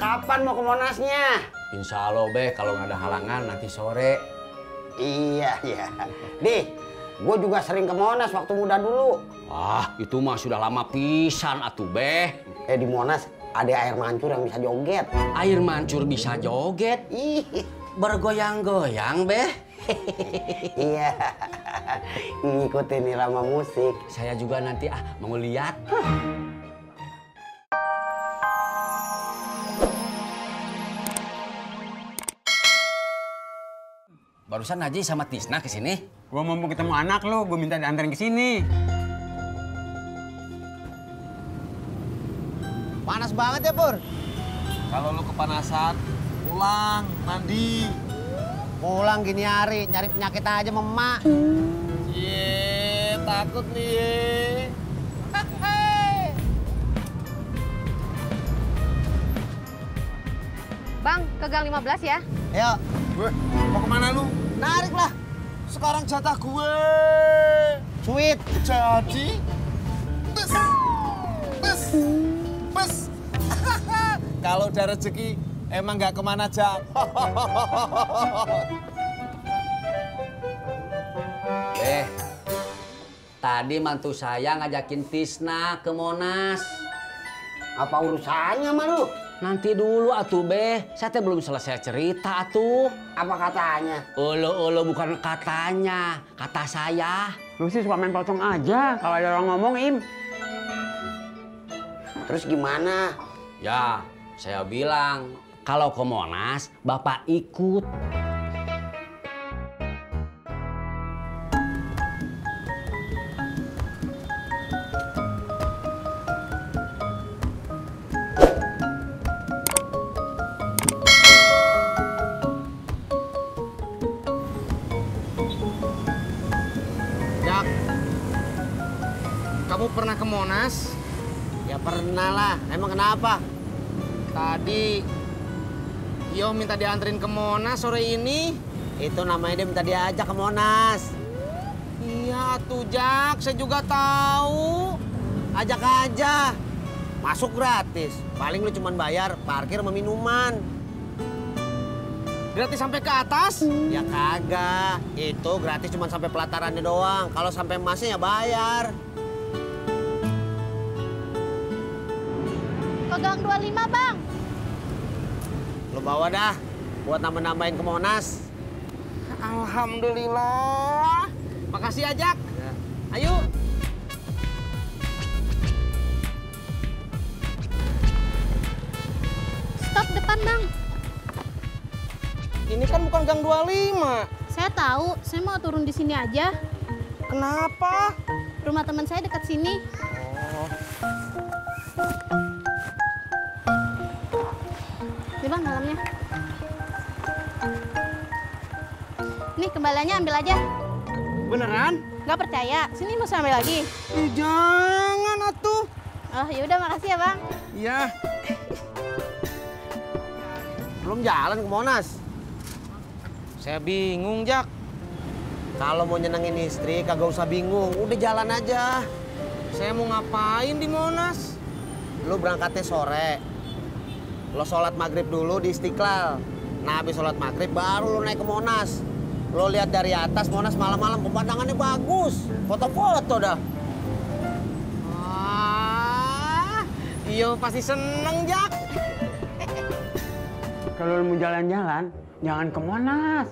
kapan mau ke Monasnya? Insya Allah be, kalau nggak ada halangan nanti sore. Iya. Dih, gue juga sering ke Monas waktu muda dulu. Ah, itu mah sudah lama pisan atuh be. Di Monas ada air mancur yang bisa joget. Air mancur bisa joget? Ih, bergoyang-goyang be. iya, ngikutin irama musik. Saya juga nanti mau lihat. Barusan Haji sama Tisna kesini. Gua mau ketemu anak lu, gua minta diantarin ke sini. Panas banget ya, Pur? Kalau lu kepanasan, pulang, mandi. Pulang gini hari, nyari penyakit aja sama emak. Cie, takut nih. Bang, ke gang 15 ya. Ayo, Gue, mau kemana lu? narik lah. Sekarang jatah gue. Sweet. Jadi, bes. Kalau udah rezeki, emang nggak kemana aja. Tadi mantu saya ngajakin Tisna ke Monas. Apa urusannya sama lu? Nanti dulu atuh be, saya teh belum selesai cerita atuh. Apa katanya? Olo bukan katanya, kata saya. Lu sih suka main pocong aja kalau ada orang ngomong, Im. Terus gimana? Ya, saya bilang kalau ke Monas, Bapak ikut. Jak, kamu pernah ke Monas? Ya pernah lah. Emang kenapa? Tadi Yo minta dianterin ke Monas sore ini. Itu namanya dia minta diajak ke Monas. Iya tuh Jak, saya juga tahu. Ajak aja. Masuk gratis. Paling lu cuman bayar parkir sama minuman. Gratis sampai ke atas? Ya kagak. Itu gratis cuman sampai pelatarannya doang. Kalau sampai masnya ya bayar. Ke gang 25, Bang. Lu bawa dah buat nambah-nambahin ke Monas. Alhamdulillah. Makasih ya Jak. Ya. Ayo. Stop depan, Bang. Ini kan bukan gang 25. Saya tahu, saya mau turun di sini aja. Kenapa? Rumah teman saya dekat sini. Ini Bang dalamnya. Nih kembaliannya ambil aja. Beneran? Nggak percaya? Sini mau saya ambil lagi. Jangan atuh. Oh yaudah makasih ya Bang. Iya. Belum jalan ke Monas. Saya bingung Jak. Kalau mau nyenengin istri kagak usah bingung. Udah jalan aja. Saya mau ngapain di Monas? Lu berangkatnya sore. Lo sholat maghrib dulu di Istiqlal. Nah habis sholat maghrib baru lo naik ke Monas. Lo lihat dari atas Monas malam-malam pemandangannya bagus. Foto-foto dah. Iya pasti seneng Jak. Kalau mau jalan-jalan, jangan ke Monas.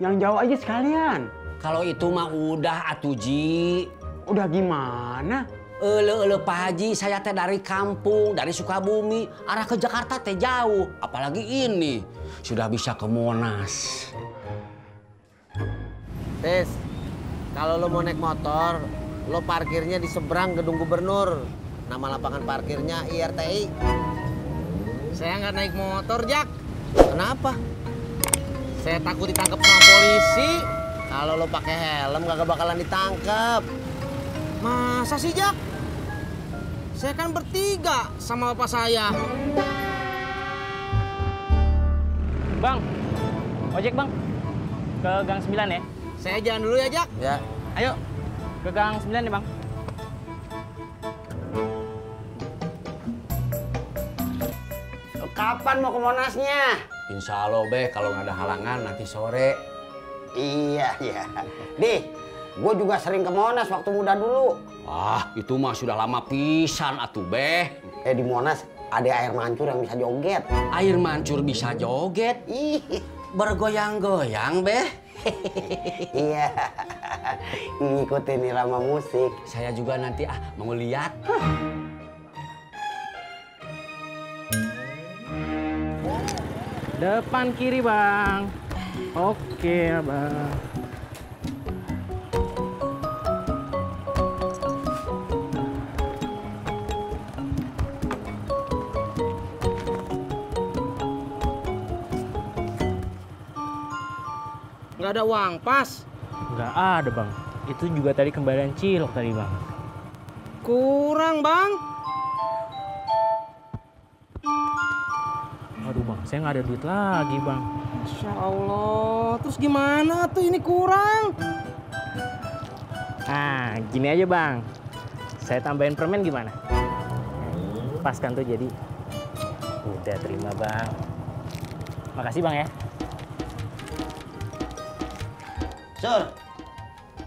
Yang jauh aja sekalian. Kalau itu mah udah atuh Ji. Udah gimana? Ele Pak Haji, saya teh dari kampung, dari Sukabumi, arah ke Jakarta teh jauh. Apalagi ini, sudah bisa ke Monas. Tis, kalau lo mau naik motor, lo parkirnya di seberang gedung gubernur. Nama lapangan parkirnya IRTI. Saya nggak naik motor Jak. Kenapa? Saya takut ditangkap sama polisi. Kalau lo pakai helm gak bakalan ditangkap. Masa sih Jak? Saya kan bertiga sama bapak saya. Bang, ojek bang, ke gang 9 ya? Saya jalan dulu ya Jak. Ya. Ayo, ke gang 9 ya bang. Kapan mau ke Monasnya? Insya Allah, Be, kalau nggak ada halangan nanti sore. Iya. Di, gue juga sering ke Monas waktu muda dulu. Ah, itu mah sudah lama pisan atuh, Be. Di Monas ada air mancur yang bisa joget. Air mancur bisa joget? Ih, Bergoyang-goyang, Be. iya. Ngikutin irama musik. Saya juga nanti mau lihat. Depan kiri, Bang. Oke, Bang. Nggak ada uang pas. Nggak ada, Bang. Itu juga tadi kembalian cilok tadi, Bang. Kurang, Bang. Aduh, Bang, saya nggak ada duit lagi, Bang. Masya Allah. Terus gimana tuh ini kurang? Nah, gini aja, Bang. Saya tambahin permen gimana? Pas kan tuh jadi. Udah terima, Bang. Makasih, Bang ya. Sur,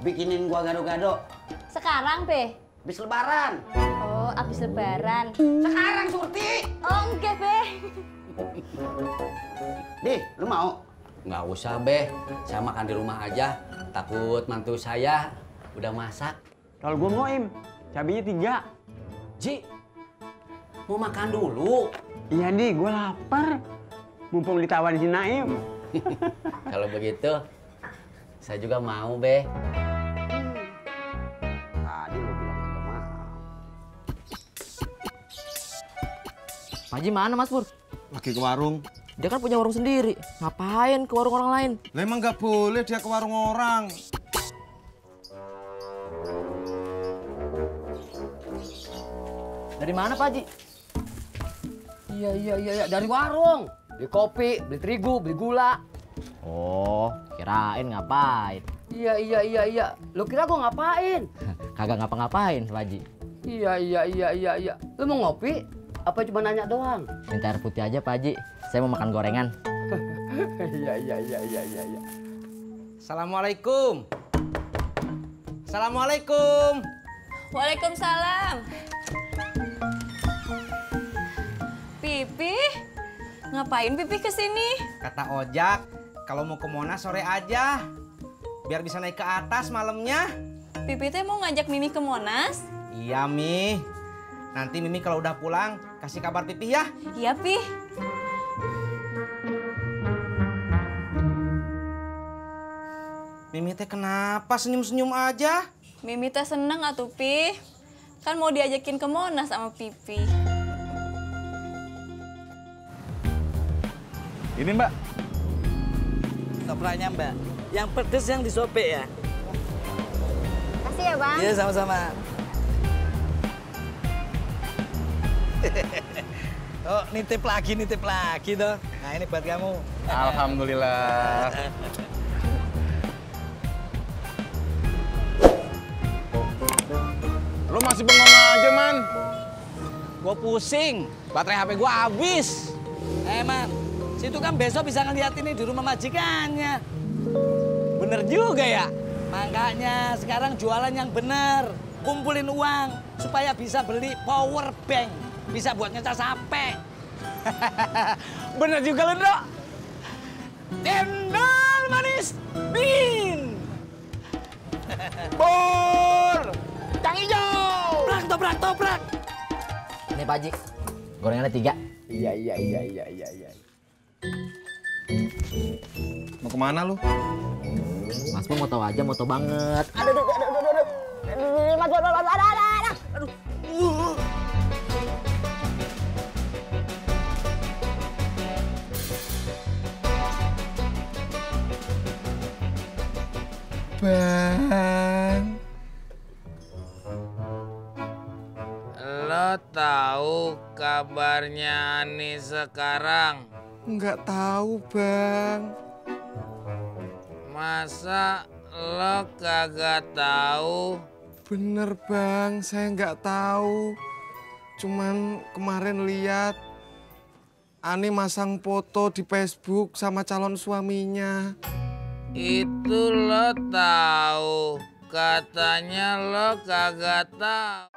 bikinin gua gado-gado. Sekarang, Be? Habis lebaran. Oh, abis lebaran. Sekarang, Surti. Oh, enggak, Be. Di, lu mau? Nggak usah, Be. Saya makan di rumah aja. Takut mantu saya udah masak. Kalau gue mau, Im, cabenya 3. Ji, mau makan dulu. Iya, Di, gue lapar. Mumpung ditawarin si Naim. Kalau begitu, saya juga mau, Be. Tadi lu bilang kagak mau. Pak Haji mana Mas Pur? Lagi ke warung. Dia kan punya warung sendiri. Ngapain ke warung orang lain? Lah emang nggak boleh dia ke warung orang. Dari mana Pak Haji? Iya, dari warung. Beli kopi, beli terigu, beli gula. Oh, kirain ngapain? Iya. Lu kira gua ngapain? Kagak ngapa-ngapain, Pak Haji. Iya. Lu mau ngopi? Apa cuma nanya doang? Minta air putih aja, Pak Haji. Saya mau makan gorengan. Iya. Assalamualaikum. Assalamualaikum. Waalaikumsalam. Pipi? Ngapain Pipi kesini? Kata Ojak, kalau mau ke Monas sore aja. Biar bisa naik ke atas malamnya. Pipi teh mau ngajak Mimi ke Monas? Iya, Mi. Nanti Mimi kalau udah pulang, kasih kabar Pipi ya. Iya, Pi. Mimi teh kenapa senyum-senyum aja? Mimi teh seneng atuh, Pi. Kan mau diajakin ke Monas sama Pipi. Ini Mbak. Topraknya Mbak. Yang pedes yang disobek ya. Kasih ya, Bang. Iya, sama-sama. Oh, nitip lagi toh. Nah, ini buat kamu. Alhamdulillah. Lu masih bengong aja, Man. Gua pusing. Baterai HP gua habis. Man, situ kan besok bisa ngeliat ini di rumah majikannya. Bener juga ya. Makanya sekarang jualan yang bener. Kumpulin uang supaya bisa beli power bank. Bisa buat ngecas HP. Bener juga lu, Dok. Cendol manis dingin. Pur! Kang Ijo! Toprak. Ini Pak Haji, gorengannya 3. Iya. Mau kemana lu? Mas mau tahu aja, mau tahu banget. Bang. Lo tahu kabarnya Ani sekarang? Nggak tahu, Bang. Masa lo kagak tahu? Bener, Bang. Saya nggak tahu. Cuman kemarin lihat Ani masang foto di Facebook sama calon suaminya. Itu lo tahu. Katanya lo kagak tahu.